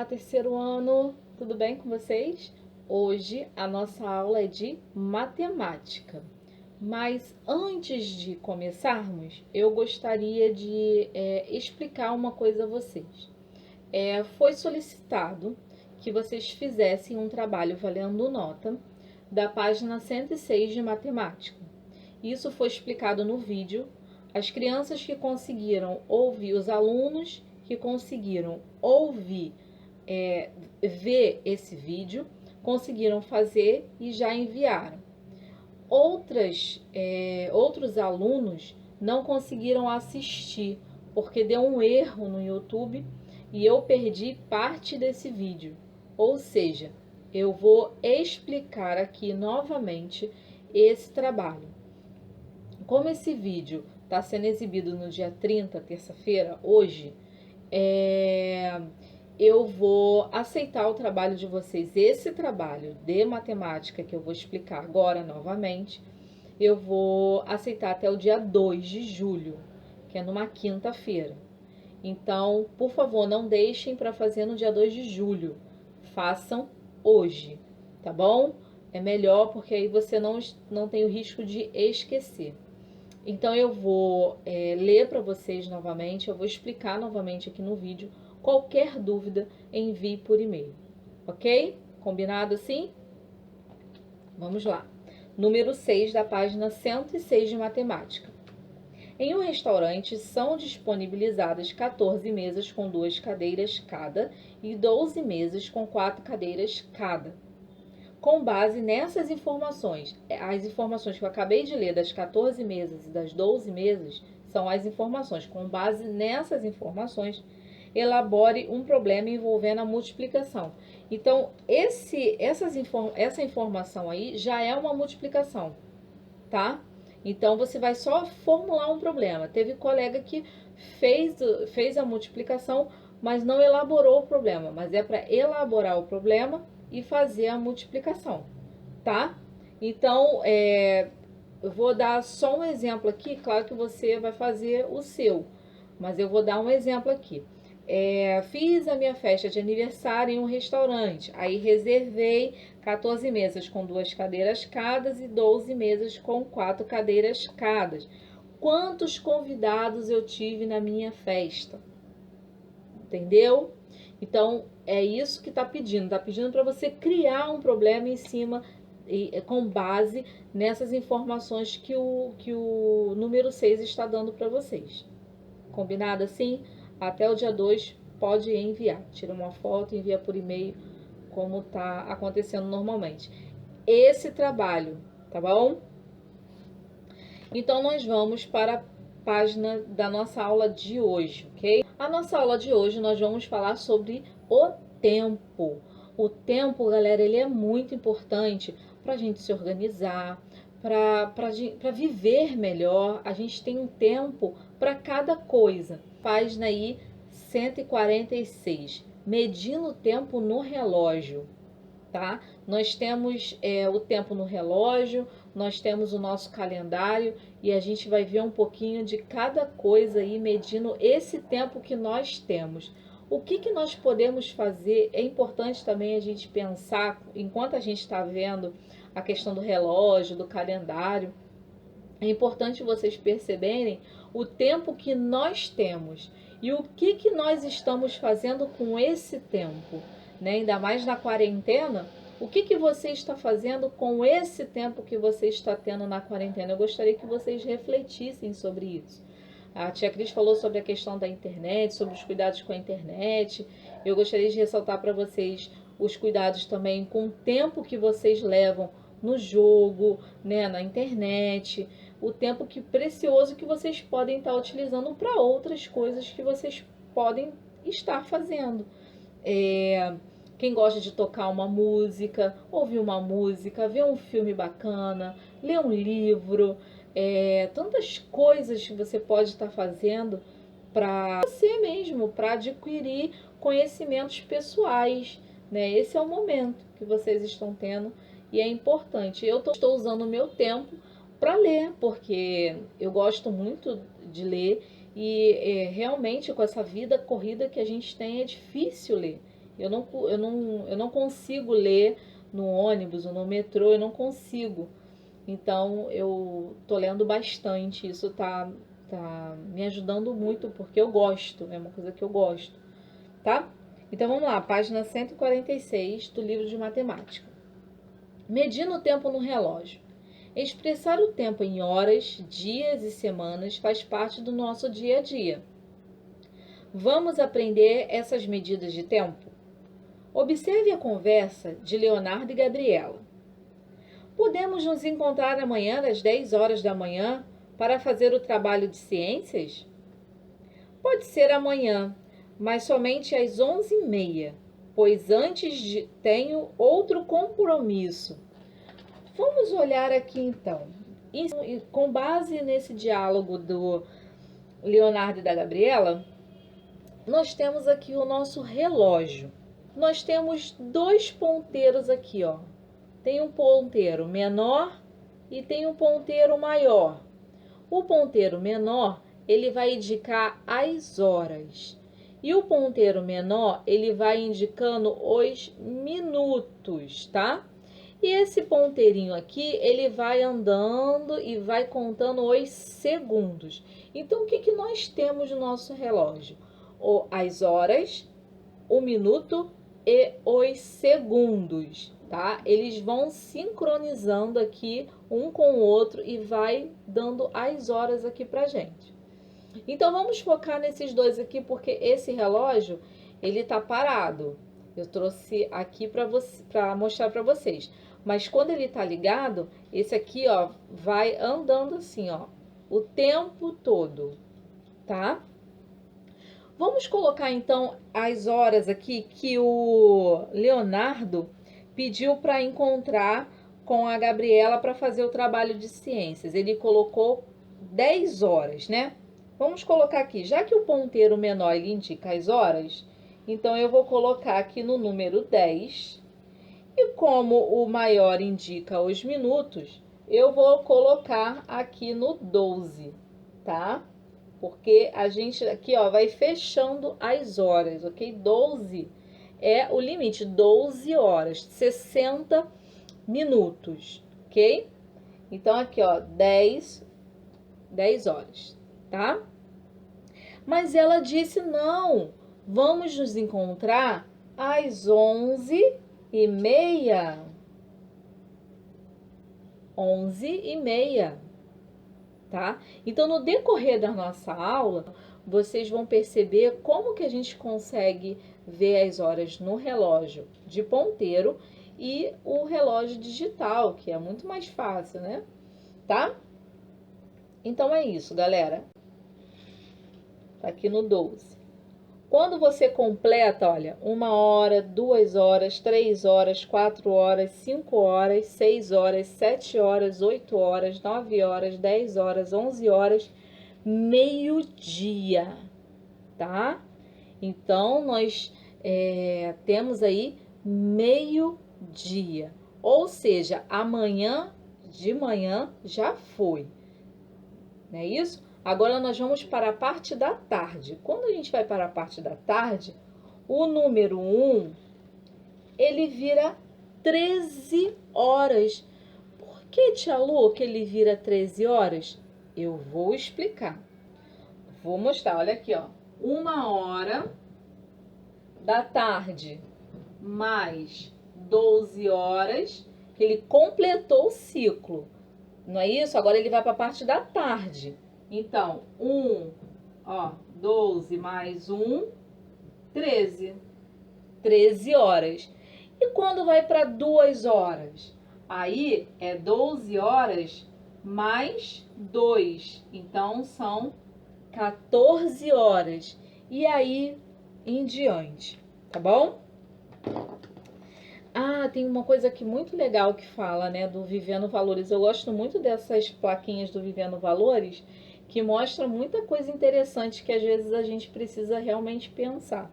terceiro ano, tudo bem com vocês? Hoje a nossa aula é de matemática, mas antes de começarmos, eu gostaria de explicar uma coisa a vocês. Foi solicitado que vocês fizessem um trabalho valendo nota da página 106 de matemática. Isso foi explicado no vídeo. As crianças que conseguiram ouvir, os alunos que conseguiram ouvir, ver esse vídeo, conseguiram fazer e já enviaram. Outros alunos não conseguiram assistir, porque deu um erro no YouTube e eu perdi parte desse vídeo. Ou seja, eu vou explicar aqui novamente esse trabalho. Como esse vídeo está sendo exibido no dia 30, terça-feira, hoje, eu vou aceitar o trabalho de vocês, esse trabalho de matemática que eu vou explicar agora novamente, eu vou aceitar até o dia 2 de julho, que é numa quinta-feira. Então, por favor, não deixem para fazer no dia 2 de julho, façam hoje, tá bom? É melhor porque aí você não tem o risco de esquecer. Então, eu vou ler para vocês novamente, eu vou explicar novamente aqui no vídeo. Qualquer dúvida, envie por e-mail, ok? Combinado assim? Vamos lá. Número 6 da página 106 de matemática. Em um restaurante são disponibilizadas 14 mesas com 2 cadeiras cada e 12 mesas com 4 cadeiras cada. Com base nessas informações, as informações que eu acabei de ler das 14 mesas e das 12 mesas são as informações. Com base nessas informações, elabore um problema envolvendo a multiplicação. Então, essa informação aí já é uma multiplicação, tá? Então, você vai só formular um problema. Teve colega que fez a multiplicação, mas não elaborou o problema. Mas é para elaborar o problema e fazer a multiplicação, tá? Então, eu vou dar só um exemplo aqui. Claro que você vai fazer o seu, mas eu vou dar um exemplo aqui. Fiz a minha festa de aniversário em um restaurante. Aí reservei 14 mesas com 2 cadeiras cada e 12 mesas com 4 cadeiras cada. Quantos convidados eu tive na minha festa? Entendeu? Então, é isso que está pedindo. Está pedindo para você criar um problema em cima, com base nessas informações que o número 6 está dando para vocês. Combinado assim? Até o dia 2 pode enviar. Tira uma foto e envia por e-mail, como está acontecendo normalmente. Esse trabalho, tá bom? Então, nós vamos para a página da nossa aula de hoje, ok? A nossa aula de hoje nós vamos falar sobre o tempo. O tempo, galera, ele é muito importante para a gente se organizar, para viver melhor. A gente tem um tempo para cada coisa. Página aí 146, medindo o tempo no relógio, tá? Nós temos o tempo no relógio, nós temos o nosso calendário e a gente vai ver um pouquinho de cada coisa aí, medindo esse tempo que nós temos. O que nós podemos fazer? É importante também a gente pensar, enquanto a gente está vendo a questão do relógio, do calendário, é importante vocês perceberem o tempo que nós temos e o que nós estamos fazendo com esse tempo, né? Ainda mais na quarentena. O que você está fazendo com esse tempo que você está tendo na quarentena? Eu gostaria que vocês refletissem sobre isso. A tia Cris falou sobre a questão da internet, sobre os cuidados com a internet. Eu gostaria de ressaltar para vocês os cuidados também com o tempo que vocês levam no jogo, né, na internet, o tempo precioso que vocês podem estar utilizando para outras coisas que vocês podem estar fazendo. Quem gosta de tocar uma música, ouvir uma música, ver um filme bacana, ler um livro, tantas coisas que você pode estar fazendo para você mesmo, para adquirir conhecimentos pessoais, né? Esse é o momento que vocês estão tendo e é importante. Eu estou usando o meu tempo para ler, porque eu gosto muito de ler e realmente com essa vida corrida que a gente tem é difícil ler. Eu não consigo ler no ônibus ou no metrô, eu não consigo. Então, eu tô lendo bastante. Isso tá me ajudando muito, porque eu gosto. É uma coisa que eu gosto, tá? Então, vamos lá. Página 146 do livro de matemática. Medindo o tempo no relógio. Expressar o tempo em horas, dias e semanas faz parte do nosso dia a dia. Vamos aprender essas medidas de tempo? Observe a conversa de Leonardo e Gabriela. Podemos nos encontrar amanhã às 10 horas da manhã para fazer o trabalho de ciências? Pode ser amanhã, mas somente às 11h30, pois tenho outro compromisso. Vamos olhar aqui então. Com base nesse diálogo do Leonardo e da Gabriela, nós temos aqui o nosso relógio. Nós temos dois ponteiros aqui, ó. Tem um ponteiro menor e tem um ponteiro maior. O ponteiro menor, ele vai indicar as horas. E o ponteiro menor, ele vai indicando os minutos, tá? E esse ponteirinho aqui, ele vai andando e vai contando os segundos. Então, o que que nós temos no nosso relógio? As horas, o minuto e os segundos, tá? Eles vão sincronizando aqui um com o outro e vai dando as horas aqui pra gente. Então, vamos focar nesses dois aqui, porque esse relógio, ele tá parado. Eu trouxe aqui para mostrar para vocês. Mas quando ele tá ligado, esse aqui, ó, vai andando assim, ó, o tempo todo, tá? Vamos colocar então as horas aqui que o Leonardo pediu para encontrar com a Gabriela para fazer o trabalho de ciências. Ele colocou 10 horas, né? Vamos colocar aqui, já que o ponteiro menor ele indica as horas, então eu vou colocar aqui no número 10. E como o maior indica os minutos, eu vou colocar aqui no 12, tá? Porque a gente aqui, ó, vai fechando as horas, ok? 12 é o limite, 12 horas, 60 minutos, ok? Então, aqui, ó, 10 horas, tá? Mas ela disse, não, vamos nos encontrar às 11h30. 11h30, tá? Então, no decorrer da nossa aula, vocês vão perceber como que a gente consegue ver as horas no relógio de ponteiro e o relógio digital, que é muito mais fácil, né? Tá? Então, é isso, galera. Tá aqui no 12. Quando você completa, olha, 1 hora, 2 horas, 3 horas, 4 horas, 5 horas, 6 horas, 7 horas, 8 horas, 9 horas, 10 horas, 11 horas, meio-dia, tá? Então, nós temos aí meio-dia, ou seja, amanhã de manhã já foi, não é isso? Agora nós vamos para a parte da tarde. Quando a gente vai para a parte da tarde, o número 1, ele vira 13 horas. Por que, tia Lu, que ele vira 13 horas? Eu vou explicar. Vou mostrar, olha aqui, ó. 1 hora da tarde mais 12 horas, que ele completou o ciclo. Não é isso? Agora ele vai para a parte da tarde. Então, 12 mais 1, 13. 13 horas. E quando vai para 2 horas? Aí é 12 horas mais 2. Então, são 14 horas. E aí em diante, tá bom? Ah, tem uma coisa aqui muito legal que fala, né, do Vivendo Valores. Eu gosto muito dessas plaquinhas do Vivendo Valores, que mostra muita coisa interessante que às vezes a gente precisa realmente pensar.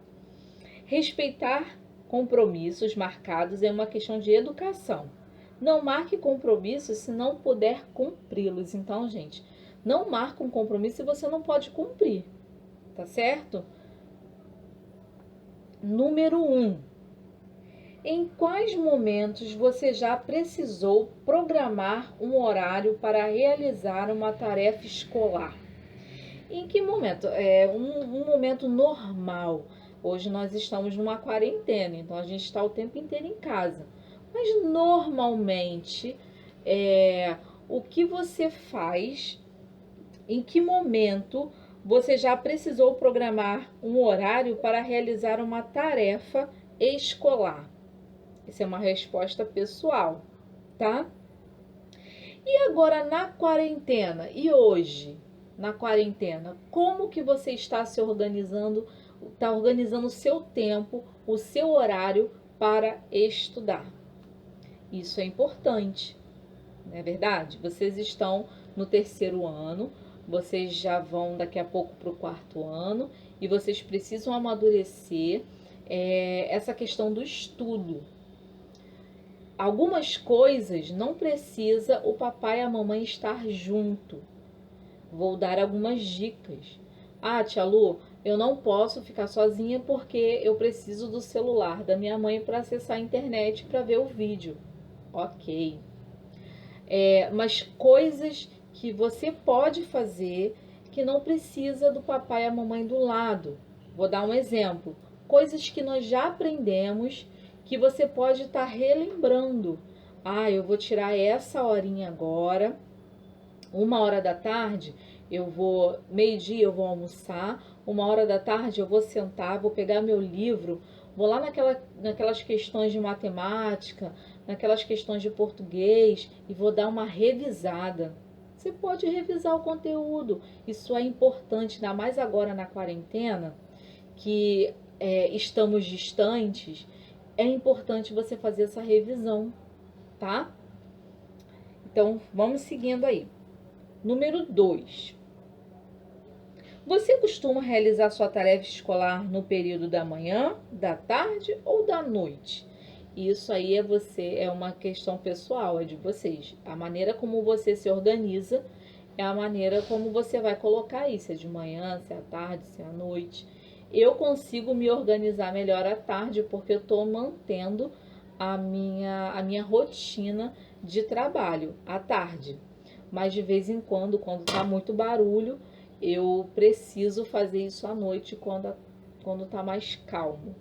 Respeitar compromissos marcados é uma questão de educação. Não marque compromissos se não puder cumpri-los. Então, gente, não marque um compromisso se você não pode cumprir, tá certo? Número 1. Em quais momentos você já precisou programar um horário para realizar uma tarefa escolar? Em que momento? Um momento normal. Hoje nós estamos numa quarentena, então a gente está o tempo inteiro em casa. Mas normalmente, o que você faz? Em que momento você já precisou programar um horário para realizar uma tarefa escolar? Isso é uma resposta pessoal, tá? E agora na quarentena, e hoje, na quarentena, como que você está se organizando, está organizando o seu tempo, o seu horário para estudar? Isso é importante, não é verdade? Vocês estão no terceiro ano, vocês já vão daqui a pouco para o quarto ano e vocês precisam amadurecer essa questão do estudo. Algumas coisas não precisa o papai e a mamãe estar junto. Vou dar algumas dicas. Ah, tia Lu, eu não posso ficar sozinha porque eu preciso do celular da minha mãe para acessar a internet para ver o vídeo. Ok. Mas coisas que você pode fazer que não precisa do papai e a mamãe do lado. Vou dar um exemplo. Coisas que nós já aprendemos que você pode estar relembrando. Ah, eu vou tirar essa horinha agora, 1h da tarde, meio-dia eu vou almoçar, 1h da tarde eu vou sentar, vou pegar meu livro, vou lá naquelas questões de matemática, naquelas questões de português e vou dar uma revisada. Você pode revisar o conteúdo, isso é importante, ainda mais agora na quarentena, que estamos distantes, é importante você fazer essa revisão, tá? Então, vamos seguindo aí. Número 2. Você costuma realizar sua tarefa escolar no período da manhã, da tarde ou da noite? Isso aí é uma questão pessoal, é de vocês. A maneira como você se organiza é a maneira como você vai colocar isso, se é de manhã, se é à tarde, se é à noite. Eu consigo me organizar melhor à tarde porque eu estou mantendo a minha rotina de trabalho à tarde. Mas de vez em quando está muito barulho, eu preciso fazer isso à noite quando está mais calmo.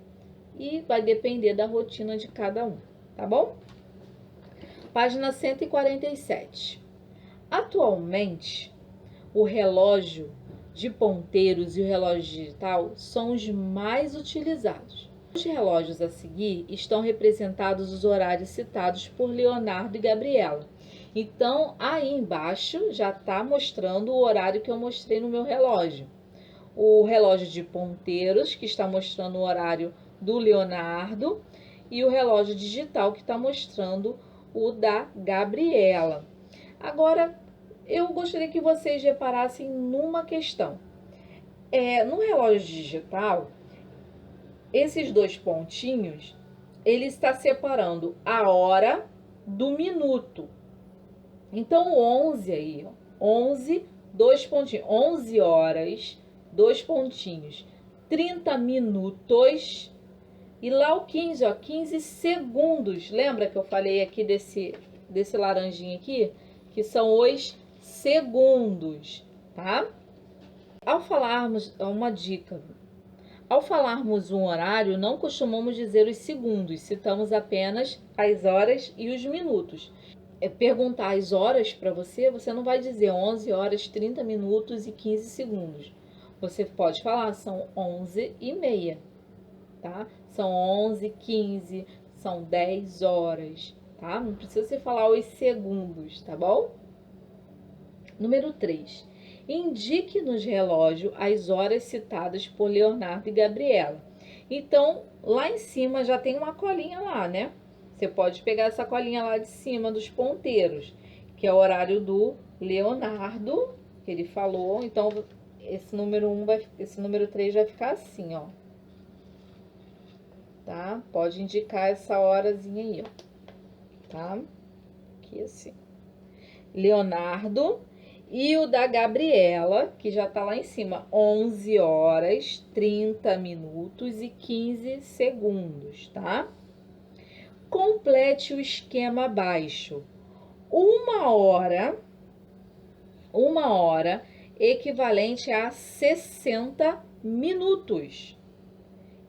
E vai depender da rotina de cada um, tá bom? Página 147. Atualmente, o relógio de ponteiros e o relógio digital são os mais utilizados. Os relógios a seguir estão representados os horários citados por Leonardo e Gabriela. Então, aí embaixo já está mostrando o horário que eu mostrei no meu relógio. O relógio de ponteiros, que está mostrando o horário do Leonardo, e o relógio digital, que está mostrando o da Gabriela. Agora, eu gostaria que vocês reparassem numa questão. No relógio digital, esses dois pontinhos, ele está separando a hora do minuto. Então, o 11 aí, ó, 11, 2 pontinhos, 11 horas, 2 pontinhos, 30 minutos, e lá o 15, ó, 15 segundos. Lembra que eu falei aqui desse laranjinho aqui? Que são os segundos, tá? Ao falarmos, uma dica, ao falarmos um horário, não costumamos dizer os segundos, citamos apenas as horas e os minutos. Perguntar as horas para você, você não vai dizer 11 horas, 30 minutos e 15 segundos. Você pode falar, são 11h30, tá? São 11h15, são 10 horas, tá? Não precisa você falar os segundos, tá bom? Número 3. Indique nos relógios as horas citadas por Leonardo e Gabriela. Então, lá em cima já tem uma colinha lá, né? Você pode pegar essa colinha lá de cima dos ponteiros, que é o horário do Leonardo, que ele falou. Então, esse número 3 vai ficar assim, ó. Tá? Pode indicar essa horazinha aí, ó. Tá? Aqui assim. Leonardo. E o da Gabriela, que já tá lá em cima, 11 horas, 30 minutos e 15 segundos, tá? Complete o esquema abaixo. Uma hora equivalente a 60 minutos.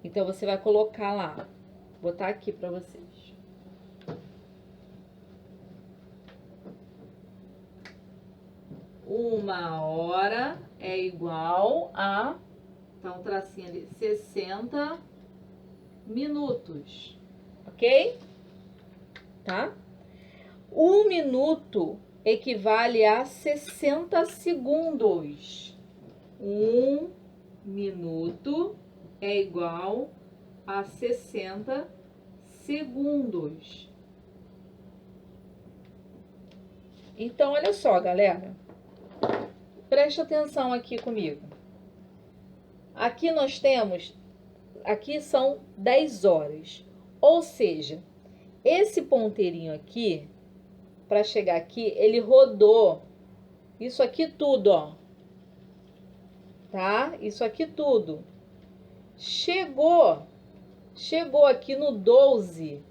Então, você vai colocar lá, vou botar aqui para vocês. Uma hora é igual a, tá um tracinho ali, 60 minutos, ok? Tá? 1 minuto equivale a 60 segundos. 1 minuto é igual a 60 segundos. Então, olha só, galera. Preste atenção aqui comigo. Aqui nós temos, aqui são 10 horas. Ou seja, esse ponteirinho aqui, para chegar aqui, ele rodou isso aqui tudo, ó. Tá? Isso aqui tudo. Chegou aqui no 12.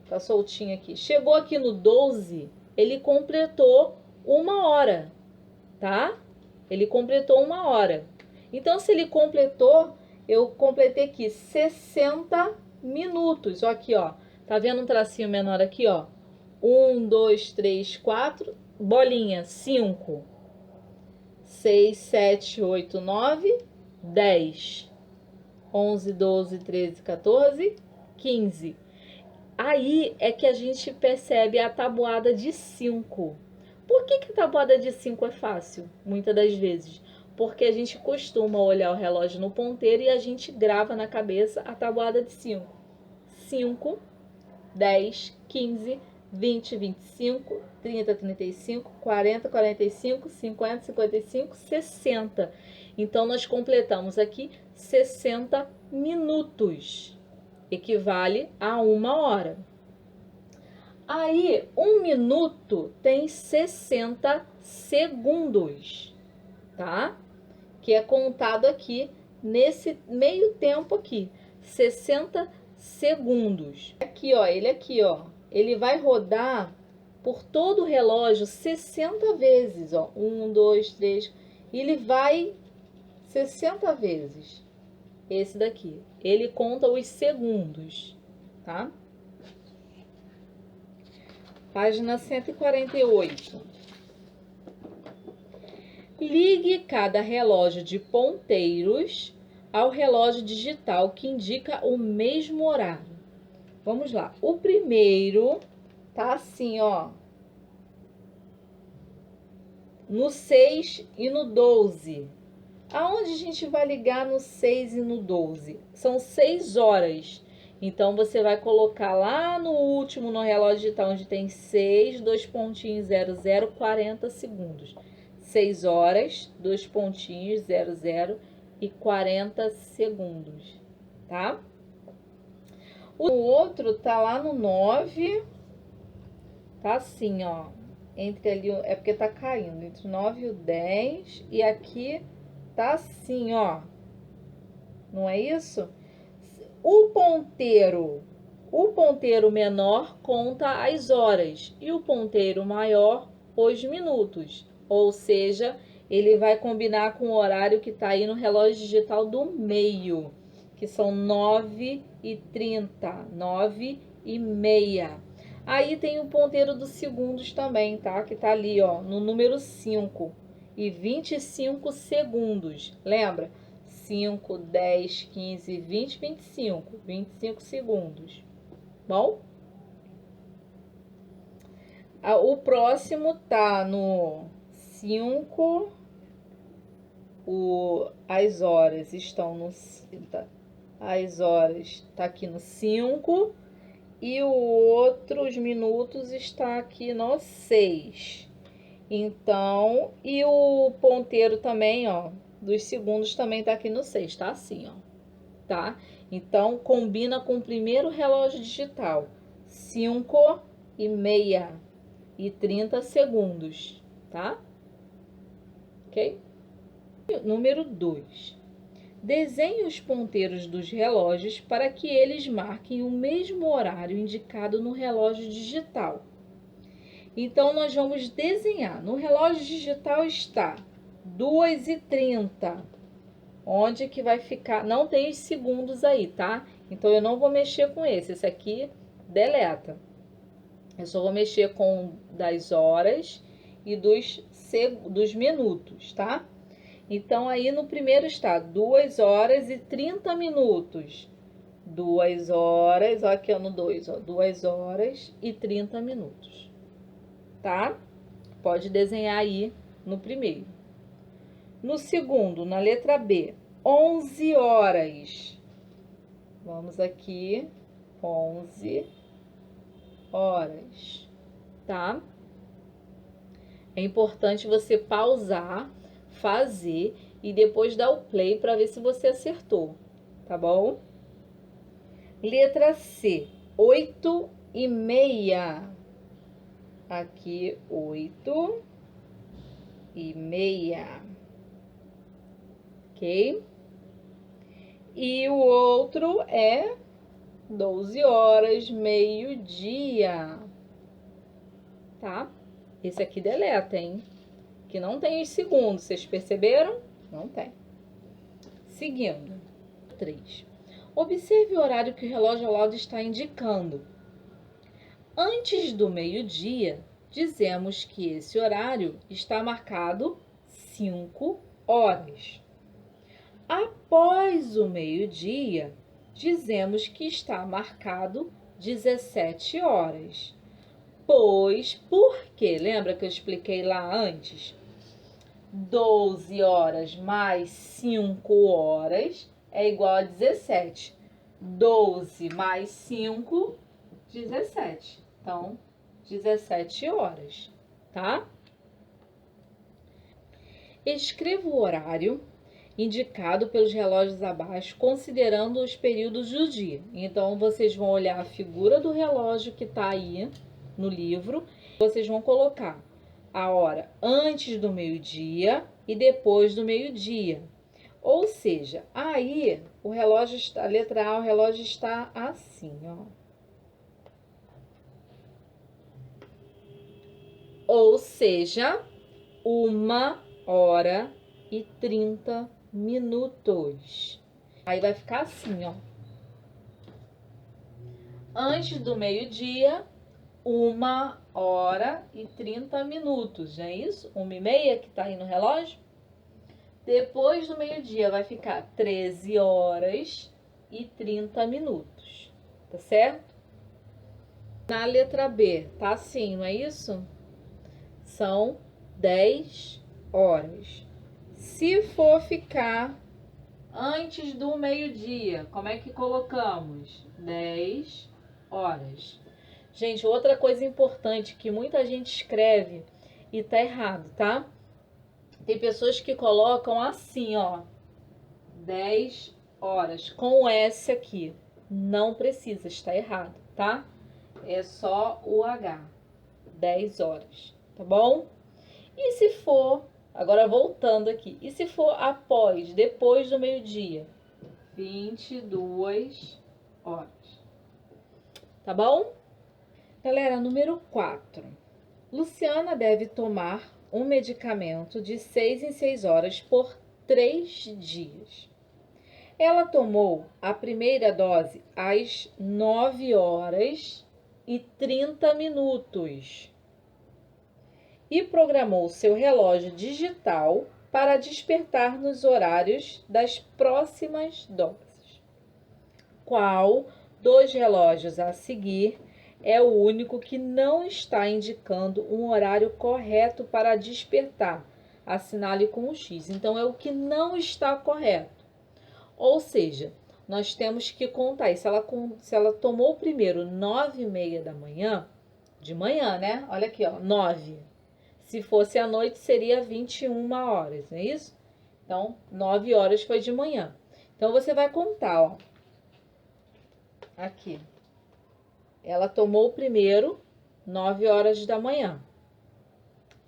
Tá soltinho aqui. Chegou aqui no 12, ele completou 1 hora, tá? Ele completou 1 hora. Então, se ele completou, eu completei aqui 60 minutos. Ó, aqui, ó. Tá vendo um tracinho menor aqui, ó? 1, 2, 3, 4, bolinha, 5, 6, 7, 8, 9, 10, 11, 12, 13, 14, 15. Aí é que a gente percebe a tabuada de 5. Por que a tabuada de 5 é fácil? Muitas das vezes. Porque a gente costuma olhar o relógio no ponteiro e a gente grava na cabeça a tabuada de 5. 5, 10, 15, 20, 25, 30, 35, 40, 45, 50, 55, 60. Então, nós completamos aqui 60 minutos. Equivale a 1 hora. Aí, 1 minuto tem 60 segundos, tá? Que é contado aqui nesse meio tempo aqui, 60 segundos. Aqui, ó, ele vai rodar por todo o relógio 60 vezes, ó. 1, 2, 3, e ele vai 60 vezes. Esse daqui, ele conta os segundos, tá? Página 148. Ligue cada relógio de ponteiros ao relógio digital que indica o mesmo horário. Vamos lá. O primeiro tá assim, ó. No 6 e no 12. Aonde a gente vai ligar no 6 e no 12? São 6 horas. Então, você vai colocar lá no último, no relógio digital, onde tem 6, 2 pontinhos, 00, 40 segundos. 6 horas, 2 pontinhos, 00 e 40 segundos, tá? O outro tá lá no 9, tá assim, ó. Entre ali, é porque tá caindo, entre o 9 e o 10, e aqui tá assim, ó. Não é isso? O ponteiro menor conta as horas e o ponteiro maior os minutos. Ou seja, ele vai combinar com o horário que tá aí no relógio digital do meio, que são 9h30, 9h30. Aí tem o ponteiro dos segundos também, tá? Que tá ali, ó, no número 5 e 25 segundos. Lembra? 5, 10, 15, 20, 25. 25 segundos. Bom? O próximo tá no 5. As horas estão no... As horas tá aqui no 5. E o outro, os minutos, está aqui no 6. Então, e o ponteiro também, ó, dos segundos também tá aqui no 6, tá assim, ó, tá? Então, combina com o primeiro relógio digital, 5h30 e 30 segundos, tá? Ok? Número 2. Desenhe os ponteiros dos relógios para que eles marquem o mesmo horário indicado no relógio digital. Então, nós vamos desenhar. No relógio digital está 2h30. Onde que vai ficar? Não tem os segundos aí, tá? Então, eu não vou mexer com esse. Esse aqui, deleta. Eu só vou mexer com das horas e dos minutos, tá? Então, aí no primeiro está 2h30. 2 horas, ó, aqui ó, no 2, ó, 2h30, tá? Pode desenhar aí no primeiro. No segundo, na letra B, 11 horas. Vamos aqui, 11 horas, tá? É importante você pausar, fazer e depois dar o play para ver se você acertou, tá bom? Letra C, 8h30. Aqui, 8h30. Ok? E o outro é 12 horas, meio-dia. Tá? Esse aqui deleta, hein? Que não tem os segundos, vocês perceberam? Não tem. Seguindo. 3. Observe o horário que o relógio ao lado está indicando. Antes do meio-dia, dizemos que esse horário está marcado 5 horas. Após o meio-dia, dizemos que está marcado 17 horas. Pois, por quê? Lembra que eu expliquei lá antes? 12 horas mais 5 horas é igual a 17. 12 mais 5, 17. Então, 17 horas, tá? Escreva o horário indicado pelos relógios abaixo, considerando os períodos do dia. Então, vocês vão olhar a figura do relógio que está aí no livro. Vocês vão colocar a hora antes do meio-dia e depois do meio-dia. Ou seja, aí o relógio está, a letra A, o relógio está assim, ó. Ou seja, 1h30. Aí vai ficar assim, ó. Antes do meio-dia, 1h30, não é isso? 1h30 que tá aí no relógio. Depois do meio-dia vai ficar 13h30, tá certo? Na letra B, tá assim, não é isso? São 10 horas. Se for ficar antes do meio-dia, como é que colocamos? 10 horas. Gente, outra coisa importante que muita gente escreve e tá errado, tá? Tem pessoas que colocam assim, ó, 10 horas, com S aqui. Não precisa, está errado, tá? É só o H, 10 horas, tá bom? E se for, agora voltando aqui, e se for após, depois do meio-dia? 22 horas, tá bom? Galera, número 4. Luciana deve tomar um medicamento de 6 em 6 horas por 3 dias. Ela tomou a primeira dose às 9h30 e programou seu relógio digital para despertar nos horários das próximas doses. Qual dos relógios a seguir é o único que não está indicando um horário correto para despertar? Assinale com o X. Então, é o que não está correto. Ou seja, nós temos que contar. E se ela tomou o primeiro 9h30 da manhã, de manhã, né? Olha aqui, ó, 9. Se fosse à noite, seria 21 horas, não é isso? Então, 9 horas foi de manhã. Então, você vai contar, ó. Aqui. Ela tomou o primeiro, 9 horas da manhã.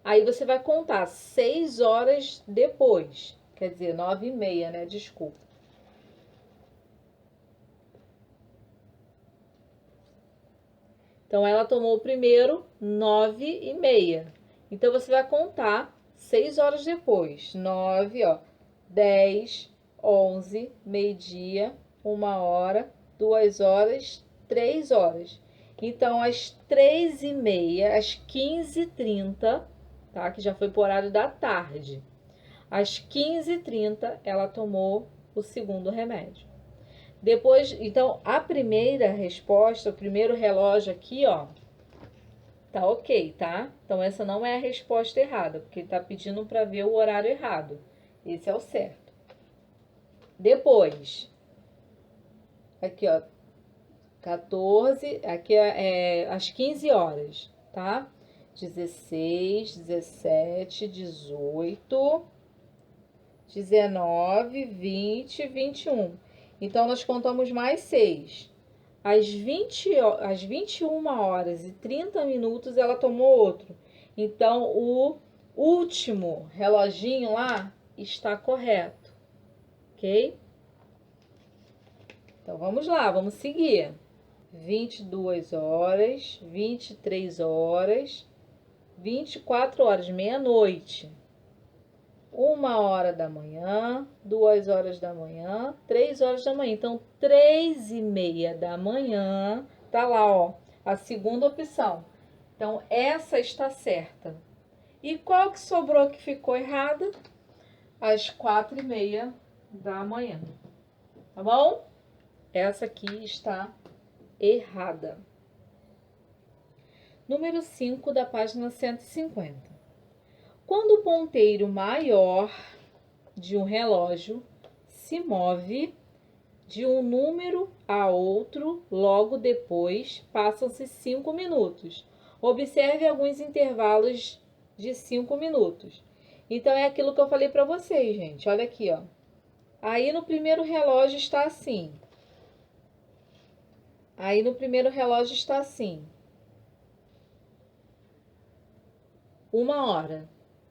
Aí você vai contar 6 horas depois. Quer dizer, 9h30, né? Desculpa. Então, ela tomou o primeiro 9h30. Então, você vai contar 6 horas depois. 9, ó, 10, 11, meio-dia, 1 hora, 2 horas, 3 horas. Então, às 3h30, às 15h30, tá? Que já foi pro horário da tarde. Às 15h30, ela tomou o segundo remédio. Depois, então, a primeira resposta, o primeiro relógio aqui, ó, tá ok, tá? Então, essa não é a resposta errada, porque ele tá pedindo para ver o horário errado. Esse é o certo. Depois, aqui, ó, 14, aqui é às 15 horas, tá? 16, 17, 18, 19, 20, 21. Então, nós contamos mais 6. Às 21h30, ela tomou outro. Então, o último reloginho lá está correto, ok? Então, vamos lá, vamos seguir. 22 horas, 23 horas, 24 horas, meia-noite. 1 hora da manhã, 2 horas da manhã, 3 horas da manhã. Então, 3h30 da manhã, tá lá, ó, a segunda opção. Então, essa está certa. E qual que sobrou que ficou errada? Às 4h30 da manhã. Tá bom? Essa aqui está errada. Número 5 da página 150. Quando o ponteiro maior de um relógio se move de um número a outro, logo depois passam-se 5 minutos. Observe alguns intervalos de 5 minutos. Então, é aquilo que eu falei para vocês, gente. Olha aqui, ó. Aí no primeiro relógio está assim. Aí no primeiro relógio está assim. 1 hora,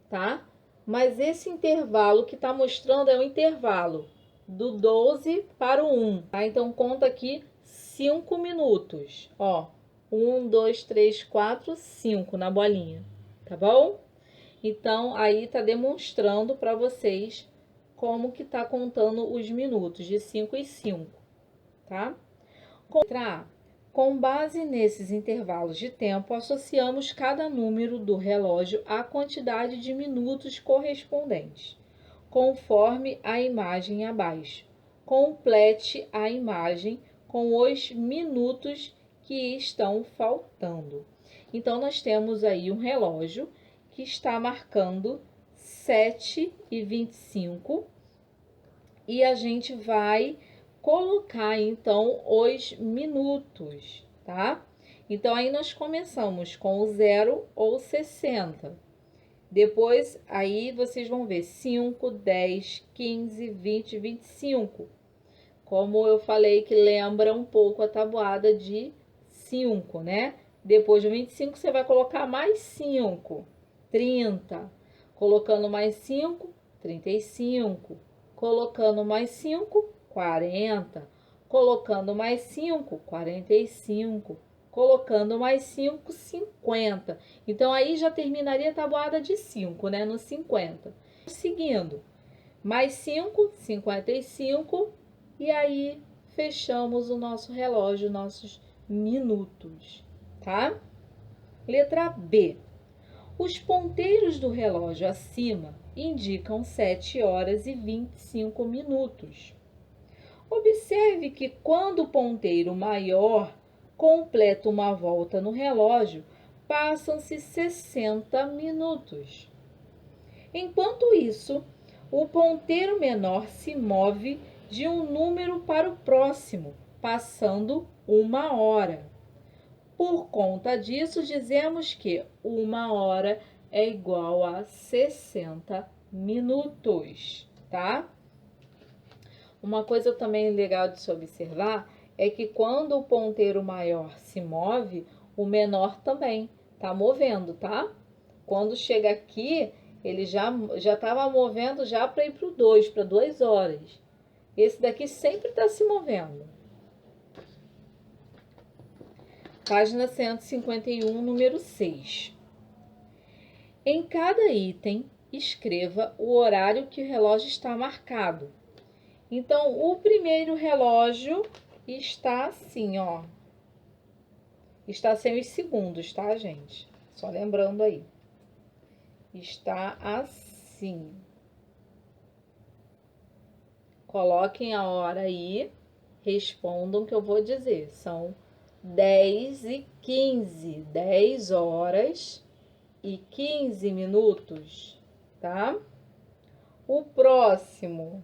tá? Mas esse intervalo que está mostrando é o intervalo do 12 para o 1, tá? Então, conta aqui 5 minutos, ó. 1, 2, 3, 4, 5 na bolinha, tá bom? Então, aí tá demonstrando para vocês como que tá contando os minutos, de 5 em 5, tá? Com base nesses intervalos de tempo, associamos cada número do relógio à quantidade de minutos correspondentes, conforme a imagem abaixo. Complete a imagem com os minutos que estão faltando. Então, nós temos aí um relógio que está marcando 7h25 e a gente vai colocar então os minutos, tá? Então aí nós começamos com o 0 ou 60. Depois aí vocês vão ver 5, 10, 15, 20, 25. Como eu falei que lembra um pouco a tabuada de 5, né? Depois do 25 você vai colocar mais 5, 30. Colocando mais 5, 35. Colocando mais 5, 40, colocando mais 5, 45, colocando mais 5, 50. Então, aí já terminaria a tabuada de 5, né? No 50. Seguindo, mais 5, 55, e aí fechamos o nosso relógio, nossos minutos, tá? Letra B. Os ponteiros do relógio acima indicam 7 horas e 25 minutos. Observe que quando o ponteiro maior completa uma volta no relógio, passam-se 60 minutos. Enquanto isso, o ponteiro menor se move de um número para o próximo, passando 1 hora. Por conta disso, dizemos que 1 hora é igual a 60 minutos, tá? Uma coisa também legal de se observar é que quando o ponteiro maior se move, o menor também tá movendo, tá? Quando chega aqui, ele já estava movendo já para ir para o 2, para 2 horas. Esse daqui sempre está se movendo. Página 151, número 6. Em cada item, escreva o horário que o relógio está marcado. Então, o primeiro relógio está assim, ó. Está sem os segundos, tá, gente? Só lembrando aí. Está assim. Coloquem a hora aí. Respondam que eu vou dizer. São 10h15. 10 horas e 15 minutos, tá? O próximo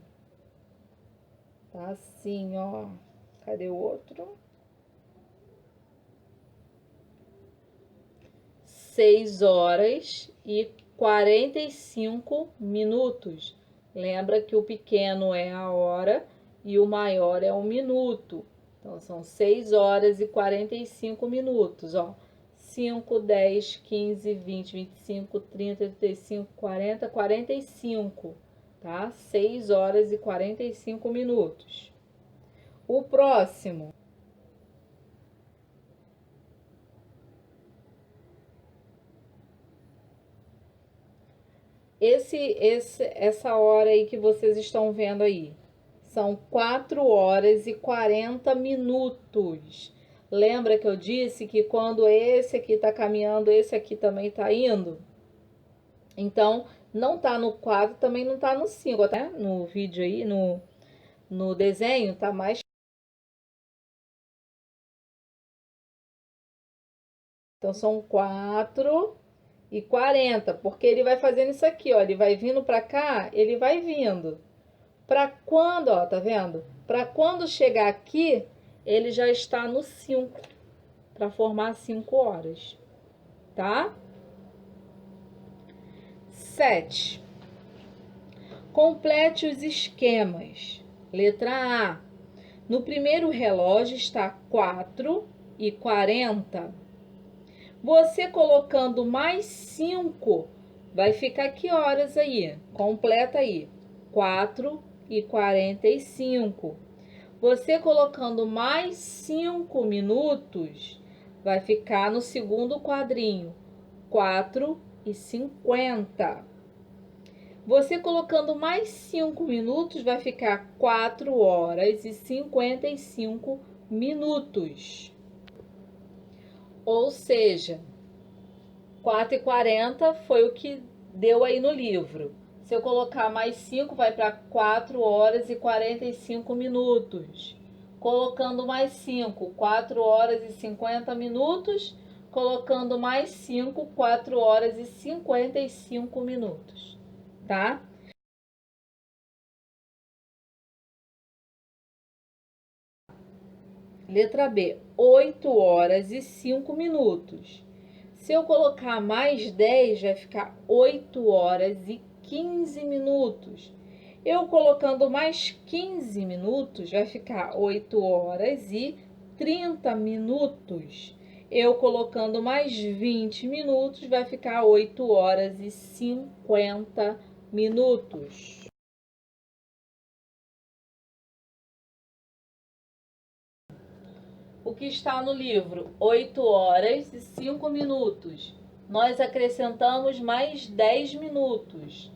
tá assim, ó. Cadê o outro? 6 horas e 45 minutos. Lembra que o pequeno é a hora e o maior é o minuto. Então, são 6 horas e 45 minutos, ó. 5, 10, 15, 20, 25, 30, 35, 40, 45, tá? 6 horas e 45 minutos. O próximo. Essa hora aí que vocês estão vendo aí. São 4 horas e 40 minutos. Lembra que eu disse que quando esse aqui tá caminhando, esse aqui também tá indo? Então, não tá no 4, também não tá no 5. Até no vídeo aí, no desenho, tá mais. Então, são 4 e 40, porque ele vai fazendo isso aqui, ó. Ele vai vindo pra cá, ele vai vindo. Pra quando, ó, tá vendo? Pra quando chegar aqui, ele já está no 5, para formar 5 horas, tá? 7. Complete os esquemas. Letra A. No primeiro relógio está 4h40. Você colocando mais 5, vai ficar que horas aí? Completa aí. 4h45. Você colocando mais 5 minutos, vai ficar no segundo quadrinho, 4h50. Você colocando mais 5 minutos, vai ficar 4 horas e 55 minutos. Ou seja, 4h40 foi o que deu aí no livro. Se eu colocar mais 5, vai para 4 horas e 45 minutos. Colocando mais 5, 4 horas e 50 minutos. Colocando mais 5, 4 horas e 55 minutos. Tá? Letra B, 8 horas e 5 minutos. Se eu colocar mais 10, vai ficar 8 horas e 15 minutos. Eu colocando mais 15 minutos, vai ficar 8 horas e 30 minutos. Eu colocando mais 20 minutos, vai ficar 8 horas e 50 minutos. O que está no livro? 8 horas e 5 minutos. Nós acrescentamos mais 10 minutos.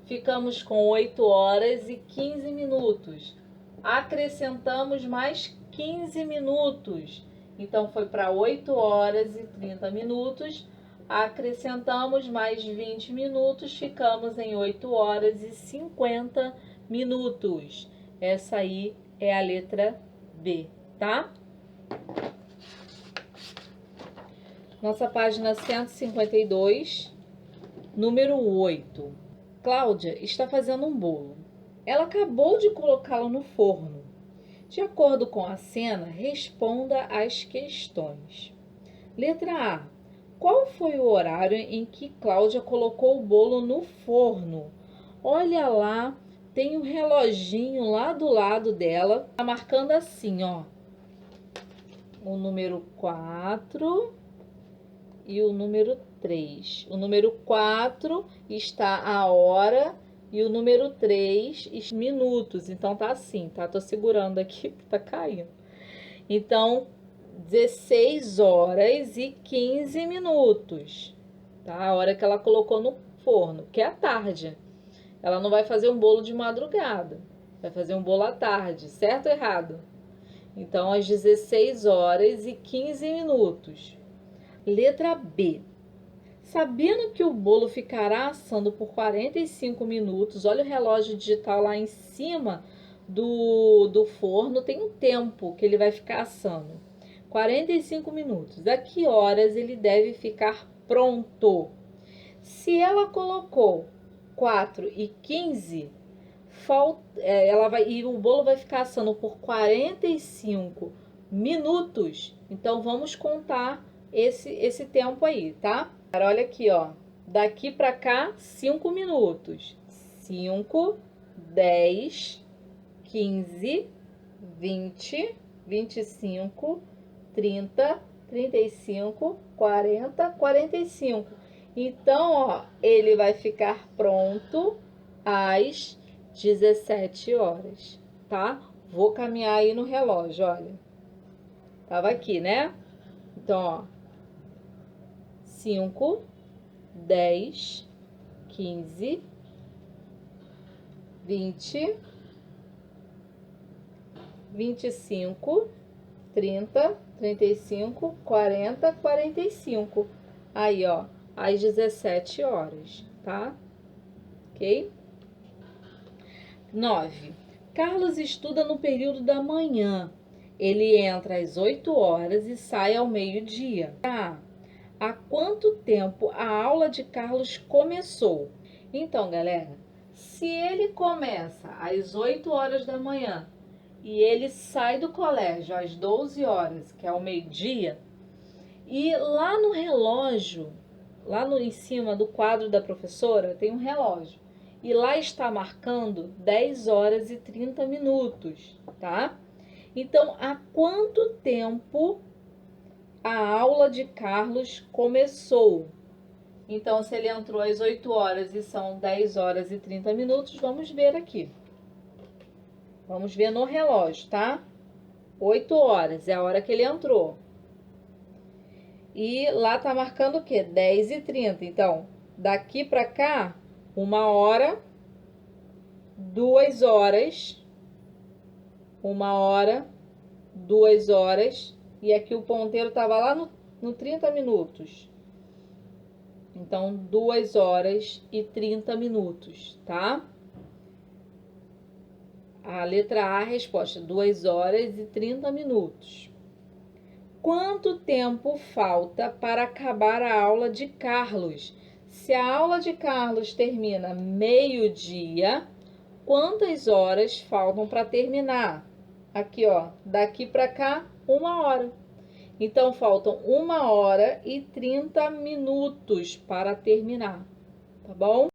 Ficamos com 8 horas e 15 minutos. Acrescentamos mais 15 minutos. Então, foi para 8 horas e 30 minutos. Acrescentamos mais 20 minutos. Ficamos em 8 horas e 50 minutos. Essa aí é a letra B, tá? Nossa página 152, número 8. Cláudia está fazendo um bolo. Ela acabou de colocá-lo no forno. De acordo com a cena, responda às questões. Letra A. Qual foi o horário em que Cláudia colocou o bolo no forno? Olha lá, tem um reloginho lá do lado dela. Tá marcando assim, ó. O número 4 e o número 3. O número 4 está a hora e o número 3 minutos. Então, tá assim, tá? Tô segurando aqui que tá caindo. Então, 16 horas e 15 minutos, tá? A hora que ela colocou no forno, que é à tarde. Ela não vai fazer um bolo de madrugada, vai fazer um bolo à tarde, certo ou errado? Então, às 16 horas e 15 minutos. Letra B. Sabendo que o bolo ficará assando por 45 minutos, olha o relógio digital lá em cima do forno, tem um tempo que ele vai ficar assando. 45 minutos. A que horas ele deve ficar pronto? Se ela colocou 4h15, e o bolo vai ficar assando por 45 minutos, então vamos contar esse tempo aí, tá? Olha aqui, ó. Daqui para cá, 5 minutos. 5, 10, 15, 20, 25, 30, 35, 40, 45. Então, ó, ele vai ficar pronto às 17 horas, tá? Vou caminhar aí no relógio, olha. Tava aqui, né? Então, ó. 5, 10, 15, 20, 25, 30, 35, 40, 45. Aí, ó, às 17 horas, tá? Ok? 9. Carlos estuda no período da manhã. Ele entra às 8 horas e sai ao meio-dia. Tá? Há quanto tempo a aula de Carlos começou? Então, galera, se ele começa às 8 horas da manhã e ele sai do colégio às 12 horas, que é o meio-dia, e lá no relógio, em cima do quadro da professora, tem um relógio. E lá está marcando 10 horas e 30 minutos, tá? Então, há quanto tempo a aula de Carlos começou? Então, se ele entrou às 8 horas e são 10 horas e 30 minutos, vamos ver aqui. Vamos ver no relógio, tá? 8 horas é a hora que ele entrou. E lá tá marcando o quê? 10h30. Então, daqui para cá, 1 hora, 2 horas, 1 hora, 2 horas. E aqui o ponteiro tava lá no 30 minutos. Então, 2 horas e 30 minutos, tá? A letra A, a resposta, 2 horas e 30 minutos. Quanto tempo falta para acabar a aula de Carlos? Se a aula de Carlos termina meio-dia, quantas horas faltam para terminar? Aqui, ó, daqui para cá, 1 hora. Então, faltam 1 hora e 30 minutos para terminar, tá bom?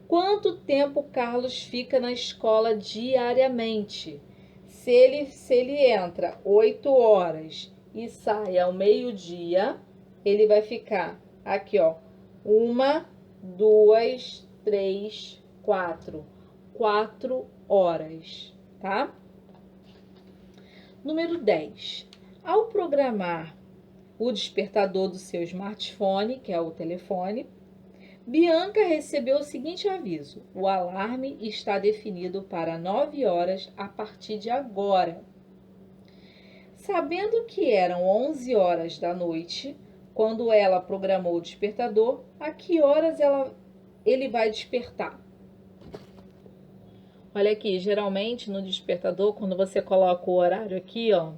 Quanto tempo Carlos fica na escola diariamente? Se ele entra 8 horas e sai ao meio-dia, ele vai ficar aqui, ó, 1, 2, 3, 4. 4 horas, tá? Número 10. Ao programar o despertador do seu smartphone, que é o telefone, Bianca recebeu o seguinte aviso: o alarme está definido para 9 horas a partir de agora. Sabendo que eram 11 horas da noite, quando ela programou o despertador, a que horas ele vai despertar? Olha aqui, geralmente no despertador, quando você coloca o horário aqui, ó,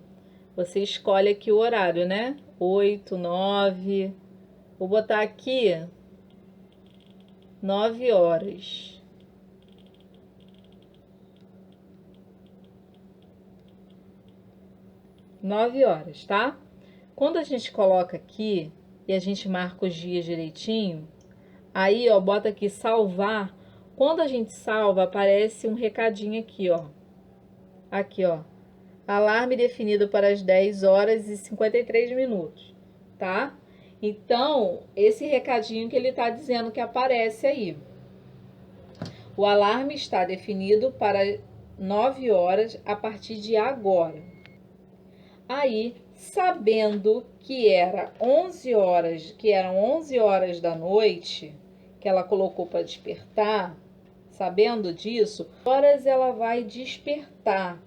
você escolhe aqui o horário, né? 8, 9. Vou botar aqui 9 horas. Nove horas, tá? Quando a gente coloca aqui e a gente marca os dias direitinho, aí, ó, bota aqui salvar. Quando a gente salva, aparece um recadinho aqui, ó. Aqui, ó. Alarme definido para as 10 horas e 53 minutos, tá? Então, esse recadinho que ele tá dizendo que aparece aí. O alarme está definido para 9 horas a partir de agora. Aí, sabendo que eram 11 horas da noite, que ela colocou para despertar, sabendo disso, horas ela vai despertar.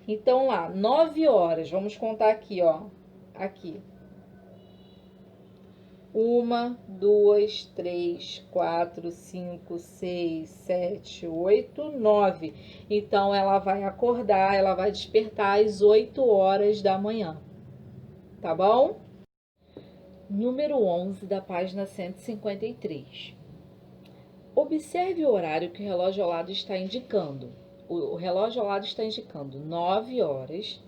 Então lá, 9 horas, vamos contar aqui, ó. Aqui. 1, 2, 3, 4, 5, 6, 7, 8, 9. Então ela vai acordar, ela vai despertar às 8 horas da manhã. Tá bom? Número 11 da página 153. Observe o horário que o relógio ao lado está indicando. O relógio ao lado está indicando 9 horas,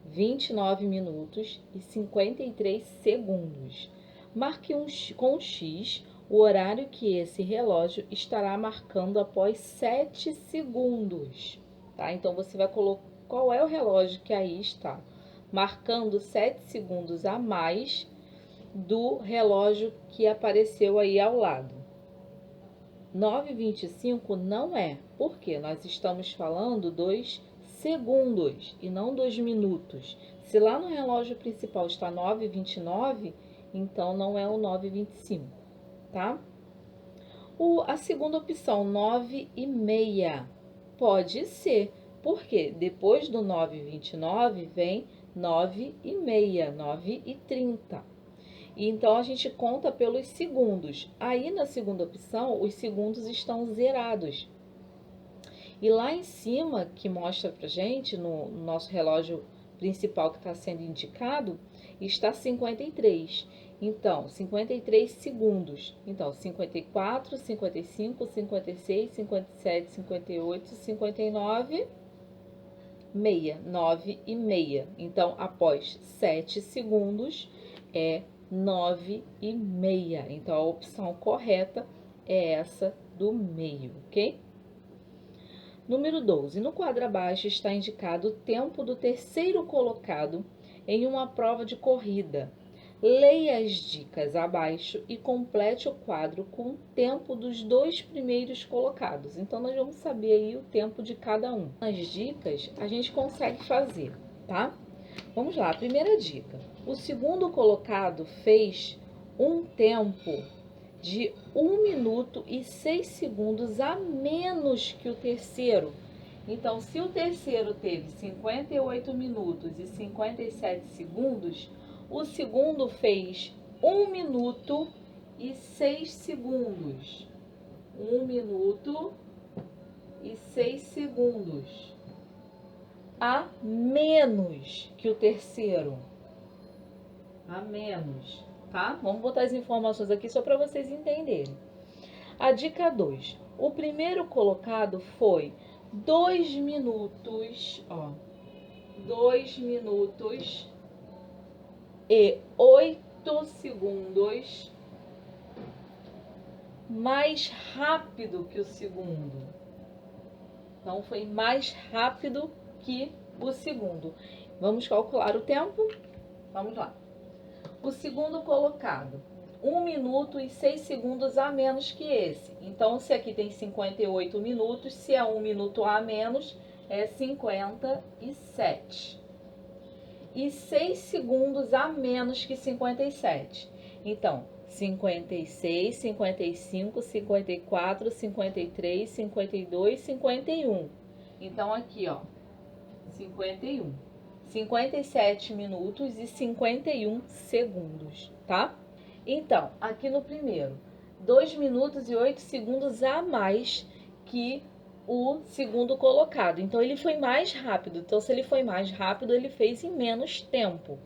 29 minutos e 53 segundos. Marque com um X o horário que esse relógio estará marcando após 7 segundos. Tá? Então, você vai colocar qual é o relógio que aí está marcando 7 segundos a mais do relógio que apareceu aí ao lado. 9h25 não é, porque nós estamos falando 2 segundos e não 2 minutos. Se lá no relógio principal está 9h29, então não é o 9h25, tá? A segunda opção, 9h30, pode ser, porque depois do 9h29 vem 9h30, 9h30. Então, a gente conta pelos segundos. Aí, na segunda opção, os segundos estão zerados. E lá em cima, que mostra pra gente, no nosso relógio principal que está sendo indicado, está 53. Então, 53 segundos. Então, 54, 55, 56, 57, 58, 59, meia, 9h30. Então, após 7 segundos, é 9h30. Então, a opção correta é essa do meio, ok? Número 12. No quadro abaixo está indicado o tempo do terceiro colocado em uma prova de corrida. Leia as dicas abaixo e complete o quadro com o tempo dos 2 primeiros colocados. Então, nós vamos saber aí o tempo de cada um. As dicas a gente consegue fazer, tá? Vamos lá, primeira dica. O segundo colocado fez um tempo de 1 minuto e 6 segundos a menos que o terceiro. Então, se o terceiro teve 58 minutos e 57 segundos, o segundo fez 1 minuto e 6 segundos. 1 minuto e 6 segundos a menos que o terceiro. A menos, tá? Vamos botar as informações aqui só para vocês entenderem. A dica 2. O primeiro colocado foi 2 minutos, ó. 2 minutos e 8 segundos mais rápido que o segundo. Então, foi mais rápido que o segundo. Vamos calcular o tempo? Vamos lá. O segundo colocado, 1 minuto e 6 segundos a menos que esse. Então, se aqui tem 58 minutos, se é 1 minuto a menos, é 57. E 6 segundos a menos que 57. Então, 56, 55, 54, 53, 52, 51. Então, aqui, ó, 51. 57 minutos e 51 segundos, tá? Então, aqui no primeiro, 2 minutos e 8 segundos a mais que o segundo colocado. Então, ele foi mais rápido. Então, se ele foi mais rápido, ele fez em menos tempo.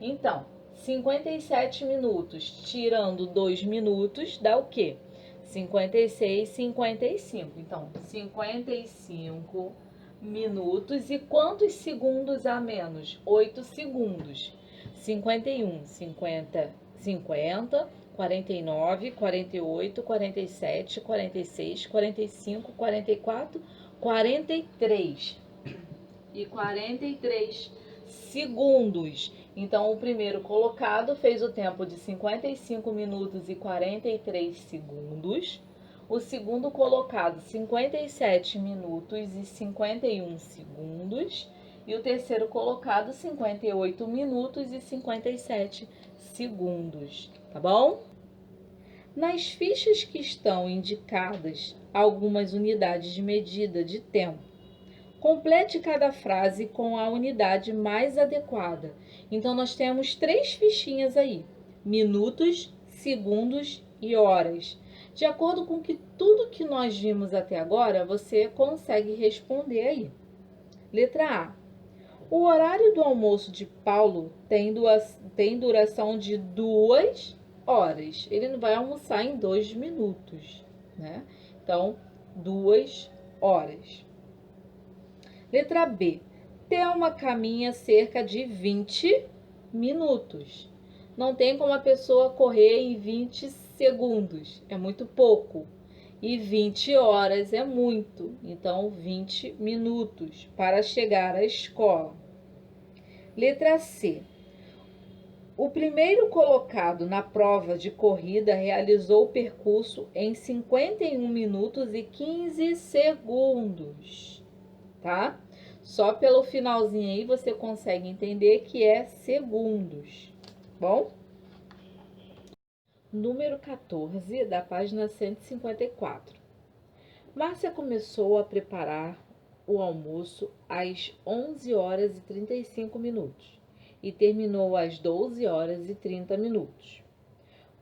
Então, 57 minutos tirando 2 minutos dá o quê? 56, 55. Então, 55 minutos e quantos segundos a menos? 8 segundos. 51, 50, 50, 49, 48, 47, 46, 45, 44, 43. E 43 segundos. Então, o primeiro colocado fez o tempo de 55 minutos e 43 segundos. O segundo colocado, 57 minutos e 51 segundos. E o terceiro colocado, 58 minutos e 57 segundos, tá bom? Nas fichas que estão indicadas algumas unidades de medida de tempo, complete cada frase com a unidade mais adequada. Então, nós temos 3 fichinhas aí: minutos, segundos e horas. De acordo com tudo que nós vimos até agora, você consegue responder aí. Letra A. O horário do almoço de Paulo tem duração de 2 horas. Ele não vai almoçar em 2 minutos, né? Então, 2 horas. Letra B. Thelma caminha cerca de 20 minutos. Não tem como a pessoa correr em 20 segundos. É muito pouco. E 20 horas é muito. Então, 20 minutos para chegar à escola. Letra C. O primeiro colocado na prova de corrida realizou o percurso em 51 minutos e 15 segundos. Tá? Só pelo finalzinho aí você consegue entender que é segundos. Bom? Número 14, da página 154. Márcia começou a preparar o almoço às 11 horas e 35 minutos e terminou às 12 horas e 30 minutos.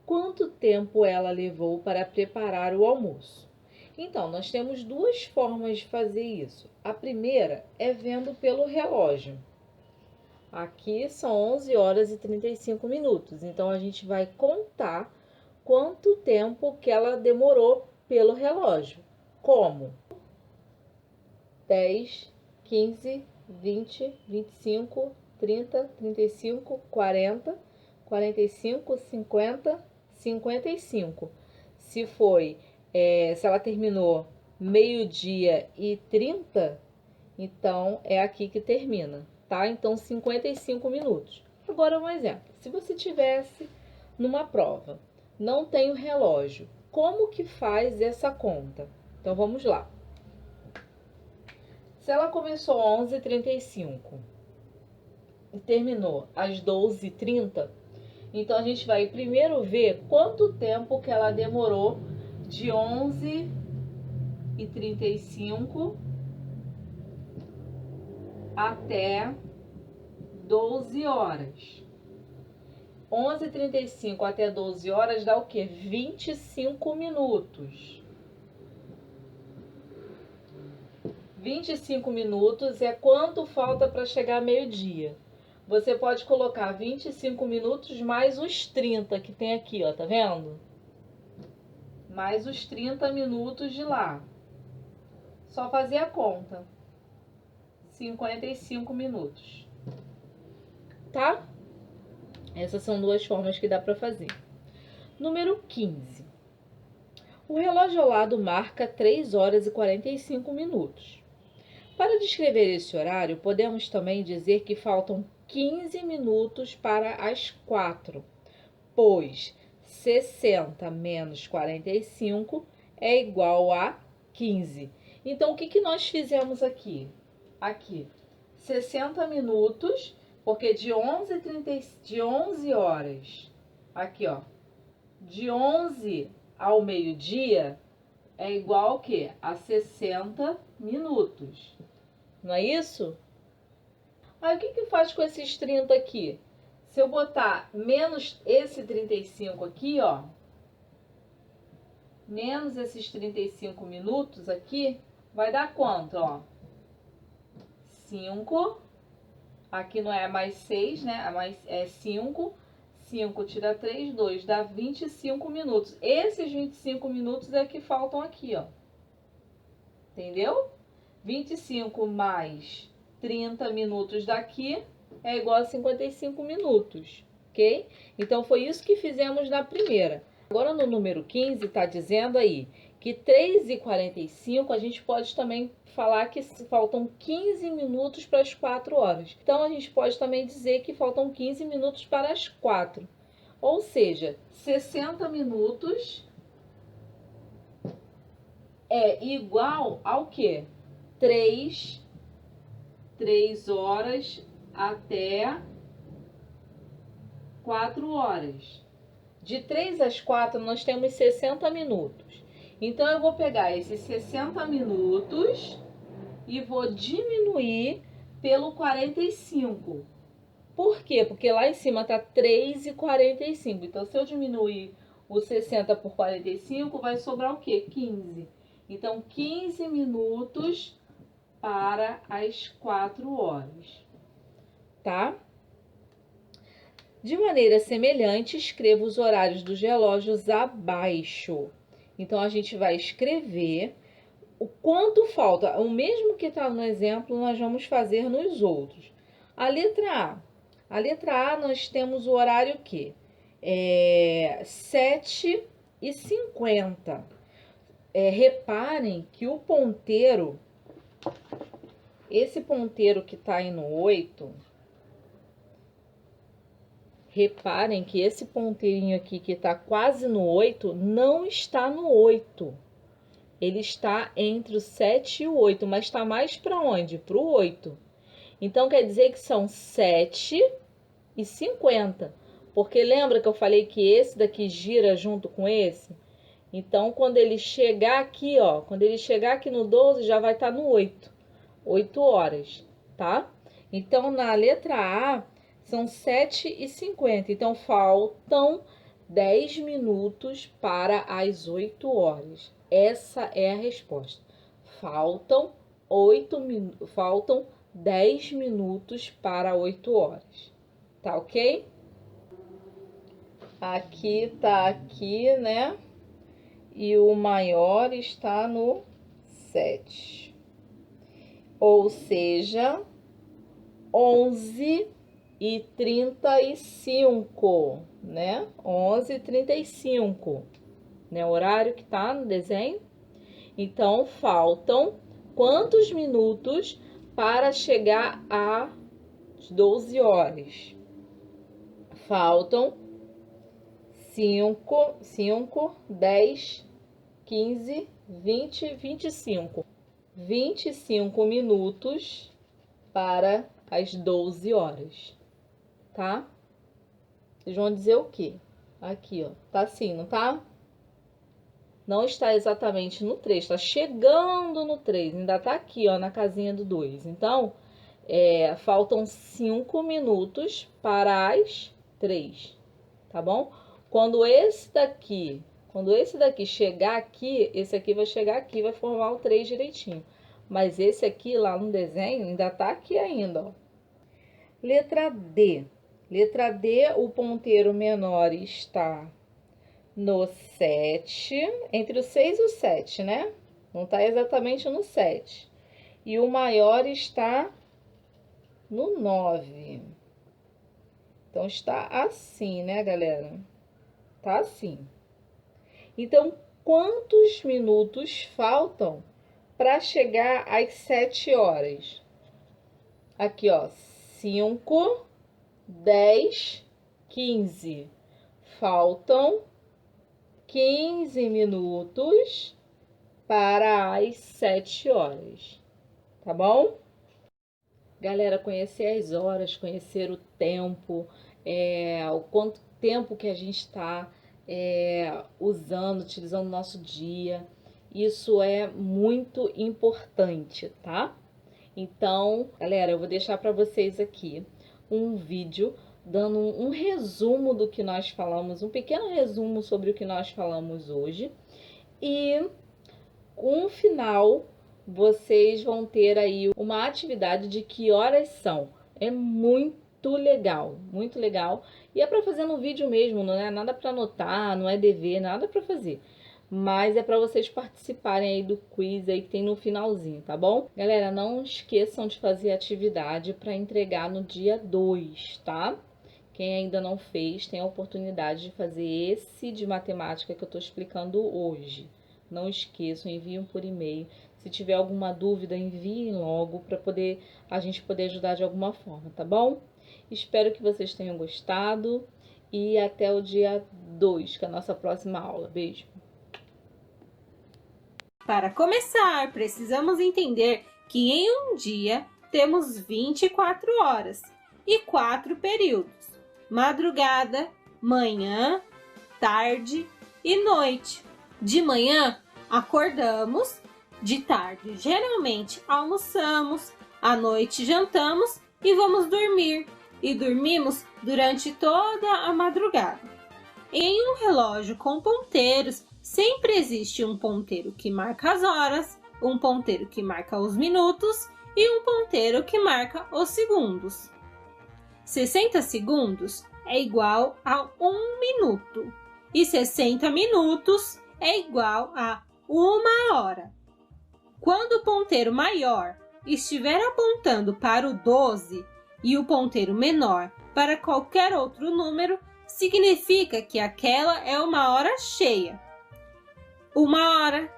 Quanto tempo ela levou para preparar o almoço? Então, nós temos 2 formas de fazer isso. A primeira é vendo pelo relógio. Aqui são 11 horas e 35 minutos. Então, a gente vai contar quanto tempo que ela demorou pelo relógio. Como? 10, 15, 20, 25, 30, 35, 40, 45, 50, 55. Se ela terminou meio-dia e 30, então é aqui que termina, tá? Então, 55 minutos. Agora, um exemplo. Se você tivesse numa prova, não tem o relógio, como que faz essa conta? Então, vamos lá. Se ela começou às 11h35 e terminou às 12h30, então a gente vai primeiro ver quanto tempo que ela demorou de 11h35 até 12 horas. 11h35 até 12 horas dá o quê? 25 minutos. 25 minutos é quanto falta para chegar meio-dia. Você pode colocar 25 minutos mais os 30 que tem aqui, ó, tá vendo? Mais os 30 minutos de lá. Só fazer a conta. 55 minutos. Tá? Essas são 2 formas que dá para fazer. Número 15. O relógio ao lado marca 3 horas e 45 minutos. Para descrever esse horário, podemos também dizer que faltam 15 minutos para as 4, pois 60 menos 45 é igual a 15. Então, o que nós fizemos aqui? Aqui, 60 minutos, porque de 11 horas, aqui ó, de 11 ao meio-dia é igual ao quê? A 60 minutos. Não é isso? Aí o que faz com esses 30 aqui? Se eu botar menos esse 35 aqui, ó, menos esses 35 minutos aqui, vai dar quanto, ó? 5. Aqui não é mais 6, né? É 5. 5 tira 3, 2, dá 25 minutos. Esses 25 minutos é que faltam aqui, ó. Entendeu? 25 mais 30 minutos daqui é igual a 55 minutos, ok? Então, foi isso que fizemos na primeira. Agora, no número 15, está dizendo aí que 3h45 a gente pode também falar que faltam 15 minutos para as 4 horas. Então, a gente pode também dizer que faltam 15 minutos para as 4. Ou seja, 60 minutos é igual ao quê? 3 horas até 4 horas. De 3 às 4 nós temos 60 minutos. Então eu vou pegar esses 60 minutos e vou diminuir pelo 45. Por quê? Porque lá em cima tá 3,45. Então se eu diminuir o 60 por 45, vai sobrar o quê? 15. Então 15 minutos para as 4 horas. Tá? De maneira semelhante, escreva os horários dos relógios abaixo. Então, a gente vai escrever o quanto falta. O mesmo que está no exemplo, nós vamos fazer nos outros. A letra A. A letra A, nós temos o horário que? 7h50. Reparem que o ponteiro, esse ponteiro que está aí no 8... Reparem que esse ponteirinho aqui, que está quase no 8, não está no 8. Ele está entre o 7 e o 8, mas está mais para onde? Para o 8. Então, quer dizer que são 7h50. Porque lembra que eu falei que esse daqui gira junto com esse? Então, quando ele chegar aqui, ó, quando ele chegar aqui no 12, já vai estar no 8. 8 horas, tá? Então, na letra A, são 7h50. Então, faltam 10 minutos para as 8 horas. Essa é a resposta. Faltam 10 minutos para 8 horas. Tá ok? Aqui tá aqui, né? E o maior está no 7. Ou seja, 11h35, né? 11h35, né? O horário que tá no desenho. Então, faltam quantos minutos para chegar às 12 horas? Faltam 5, 10, 15, 20, 25. 25 minutos para as 12 horas, tá? Vocês vão dizer o quê? Aqui, ó, tá assim, não tá? Não está exatamente no 3, está chegando no 3, ainda tá aqui, ó, na casinha do 2. Então, faltam 5 minutos para as 3, tá bom? Quando esse daqui chegar aqui, esse aqui vai chegar aqui, vai formar o 3 direitinho. Mas esse aqui, lá no desenho, ainda tá aqui ainda, ó. Letra D. Letra D, o ponteiro menor está no 7, entre o 6 e o 7, né? Não tá exatamente no 7. E o maior está no 9. Então, está assim, né, galera? Tá assim. Então, quantos minutos faltam para chegar às 7 horas? Aqui, ó, 5, 10, 15. Faltam 15 minutos para as 7 horas, tá bom? Galera, conhecer as horas, conhecer o tempo, o quanto tempo que a gente está utilizando o nosso dia, isso é muito importante, tá? Então, galera, eu vou deixar para vocês aqui um vídeo dando um resumo do que nós falamos, um pequeno resumo sobre o que nós falamos hoje. E no final, vocês vão ter aí uma atividade de que horas são. É muito legal, muito legal. E é para fazer no vídeo mesmo, não é nada para anotar, não é dever, nada para fazer. Mas é para vocês participarem aí do quiz aí que tem no finalzinho, tá bom? Galera, não esqueçam de fazer a atividade para entregar no dia 2, tá? Quem ainda não fez, tem a oportunidade de fazer esse de matemática que eu tô explicando hoje. Não esqueçam, enviem por e-mail. Se tiver alguma dúvida, enviem logo para a gente poder ajudar de alguma forma, tá bom? Espero que vocês tenham gostado e até o dia 2, que é a nossa próxima aula. Beijo! Para começar, precisamos entender que em um dia temos 24 horas e 4 períodos: madrugada, manhã, tarde e noite. De manhã, acordamos, de tarde, geralmente almoçamos, à noite, jantamos e vamos dormir. E dormimos durante toda a madrugada. Em um relógio com ponteiros, sempre existe um ponteiro que marca as horas, um ponteiro que marca os minutos e um ponteiro que marca os segundos. 60 segundos é igual a 1 minuto e 60 minutos é igual a 1 hora. Quando o ponteiro maior estiver apontando para o 12 e o ponteiro menor para qualquer outro número, significa que aquela é uma hora cheia. 1 hora,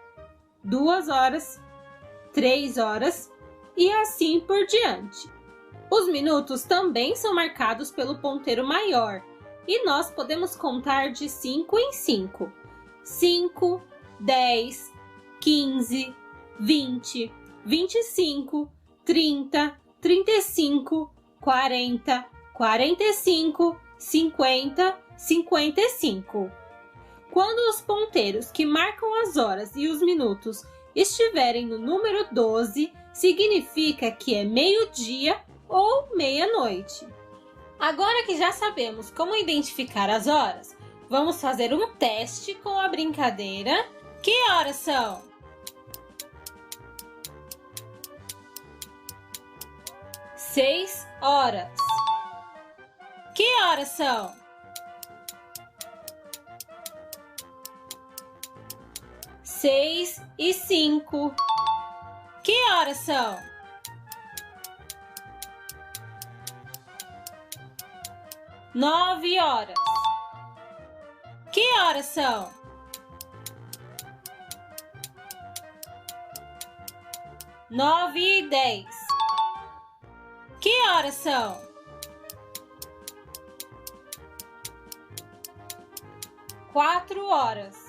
2 horas, 3 horas e assim por diante. Os minutos também são marcados pelo ponteiro maior e nós podemos contar de 5 em 5. 5, 10, 15, 20, 25, 30, 35, 40, 45, 50, 55. Quando os ponteiros que marcam as horas e os minutos estiverem no número 12, significa que é meio-dia ou meia-noite. Agora que já sabemos como identificar as horas, vamos fazer um teste com a brincadeira. Que horas são? Seis horas. Que horas são? 6 e 5. Que horas são? 9 horas. Que horas são? 9 e 10. Que horas são? 4 horas.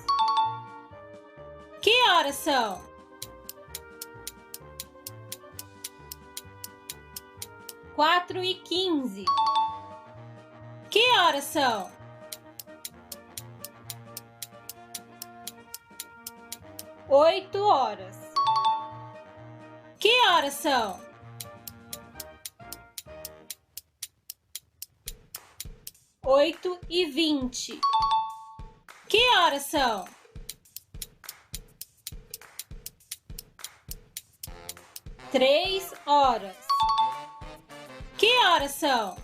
Que horas são? 4 e 15. Que horas são? 8 horas. Que horas são? 8 e 20. Que horas são? 3 horas. Que horas são?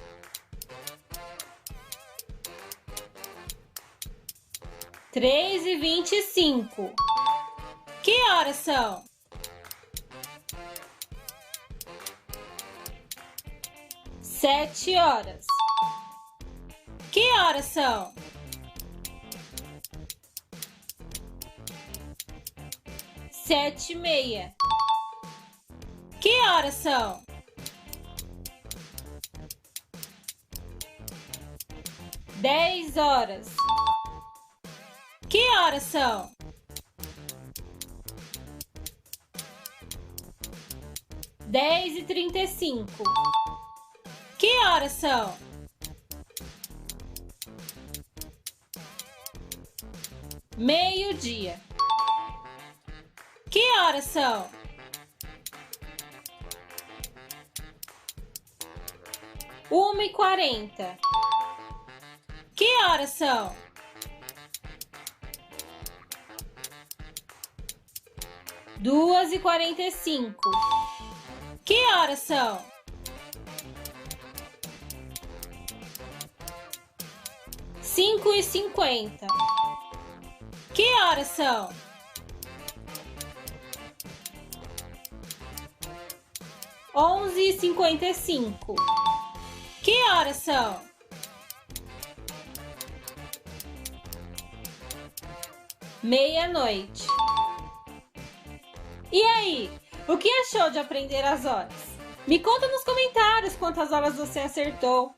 3 e 25. Que horas são? 7 horas. Que horas são? 7 e meia. Que horas são? 10 horas. Que horas são? 10 e 35. Que horas são? 12:00. Que horas são? 1:40. Que horas são? 2:45. Que horas são? 5:50. Que horas são? 11:55. Que horas são? 00:00. E aí, o que achou de aprender as horas? Me conta nos comentários quantas horas você acertou.